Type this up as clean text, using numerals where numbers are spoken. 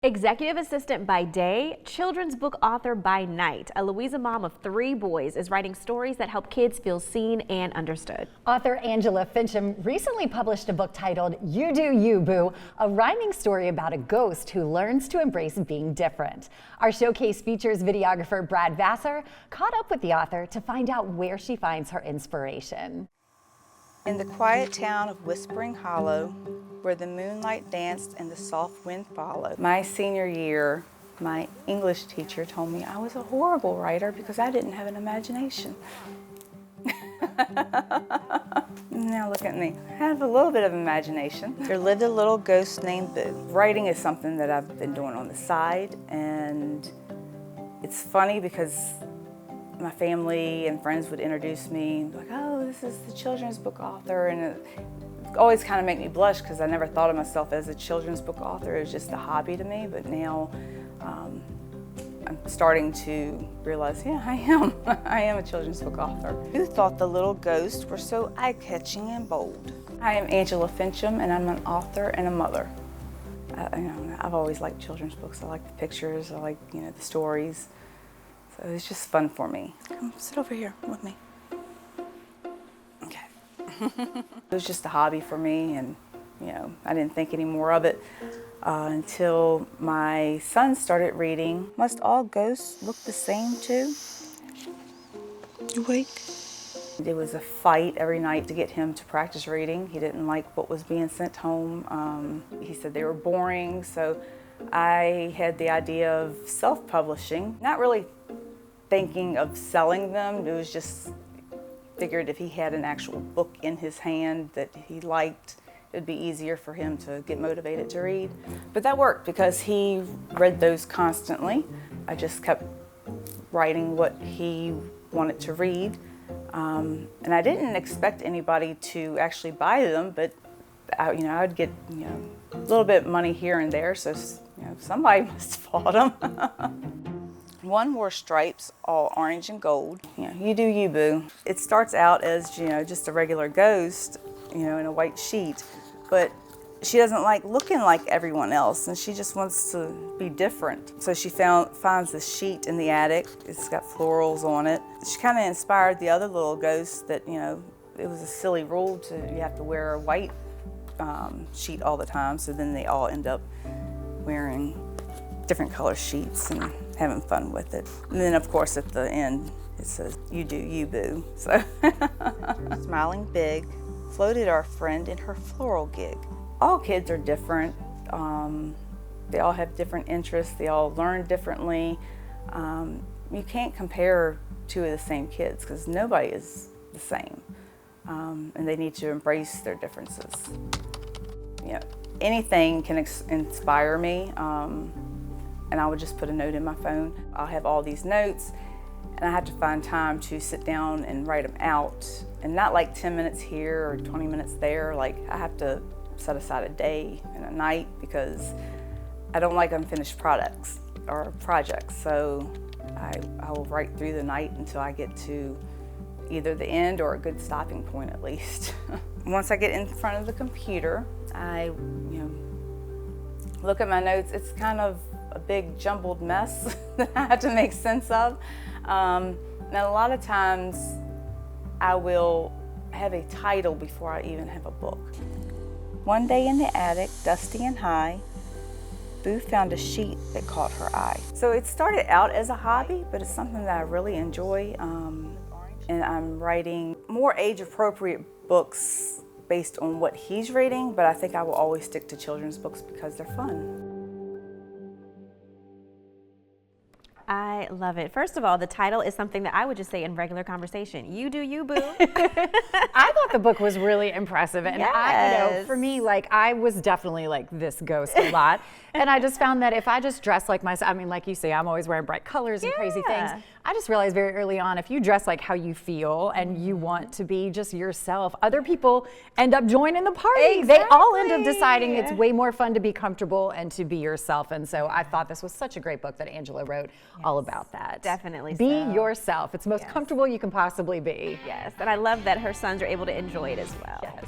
Executive assistant by day, children's book author by night. A Louisa mom of 3 boys is writing stories that help kids feel seen and understood. Author Angela Fincham recently published a book titled You Do You, Boo, a rhyming story about a ghost who learns to embrace being different. Our showcase features videographer Brad Vassar caught up with the author to find out where she finds her inspiration. In the quiet town of Whispering Hollow, where the moonlight danced and the soft wind followed. My senior year, my English teacher told me I was a horrible writer because I didn't have an imagination. Now look at me. I have a little bit of imagination. There lived a little ghost named Boo. Writing is something that I've been doing on the side, and it's funny because my family and friends would introduce me, like, oh, this is the children's book author, and it always kind of make me blush because I never thought of myself as a children's book author. It was just a hobby to me, but now I'm starting to realize, yeah, I am. I am a children's book author. Who thought the little ghosts were so eye-catching and bold? I am Angela Fincham, and I'm an author and a mother. I've always liked children's books. I like the pictures. I like, the stories. So it's just fun for me. Come sit over here with me. Okay. It was just a hobby for me, and I didn't think any more of it until my son started reading. Must all ghosts look the same too? You awake? It was a fight every night to get him to practice reading. He didn't like what was being sent home. He said they were boring, so I had the idea of self-publishing. Not really thinking of selling them. It was just figured if he had an actual book in his hand that he liked, it'd be easier for him to get motivated to read. But that worked because he read those constantly. I just kept writing what he wanted to read. And I didn't expect anybody to actually buy them, but I would get a little bit of money here and there, so somebody must have bought them. One wore stripes, all orange and gold. You do you, boo. It starts out as just a regular ghost, in a white sheet, but she doesn't like looking like everyone else, and she just wants to be different. So she finds this sheet in the attic. It's got florals on it. She kind of inspired the other little ghosts that it was a silly rule you have to wear a white sheet all the time. So then they all end up wearing different color sheets and having fun with it. And then of course at the end it says, you do you, boo. So smiling big, floated our friend in her floral gig. All kids are different. They all have different interests. They all learn differently. You can't compare 2 of the same kids because nobody is the same. And they need to embrace their differences. Anything can inspire me. And I would just put a note in my phone. I'll have all these notes, and I have to find time to sit down and write them out. And not like 10 minutes here or 20 minutes there. Like, I have to set aside a day and a night because I don't like unfinished products or projects. So I will write through the night until I get to either the end or a good stopping point at least. Once I get in front of the computer, I look at my notes. It's kind of a big jumbled mess that I have to make sense of. And a lot of times I will have a title before I even have a book. One day in the attic, dusty and high, Boo found a sheet that caught her eye. So it started out as a hobby, but it's something that I really enjoy. And I'm writing more age-appropriate books based on what he's reading, but I think I will always stick to children's books because they're fun. I love it. First of all, the title is something that I would just say in regular conversation. You do you, boo. I thought the book was really impressive, and yes. for me, I was definitely like this ghost a lot, and I just found that if I just dress like myself, like you say, I'm always wearing bright colors and crazy things. I just realized very early on, if you dress like how you feel and you want to be just yourself, other people end up joining the party. Exactly. They all end up deciding it's way more fun to be comfortable and to be yourself. And so I thought this was such a great book that Angela wrote all about that. Definitely Be so. yourself. It's the most comfortable you can possibly be. Yes, and I love that her sons are able to enjoy it as well. Yes.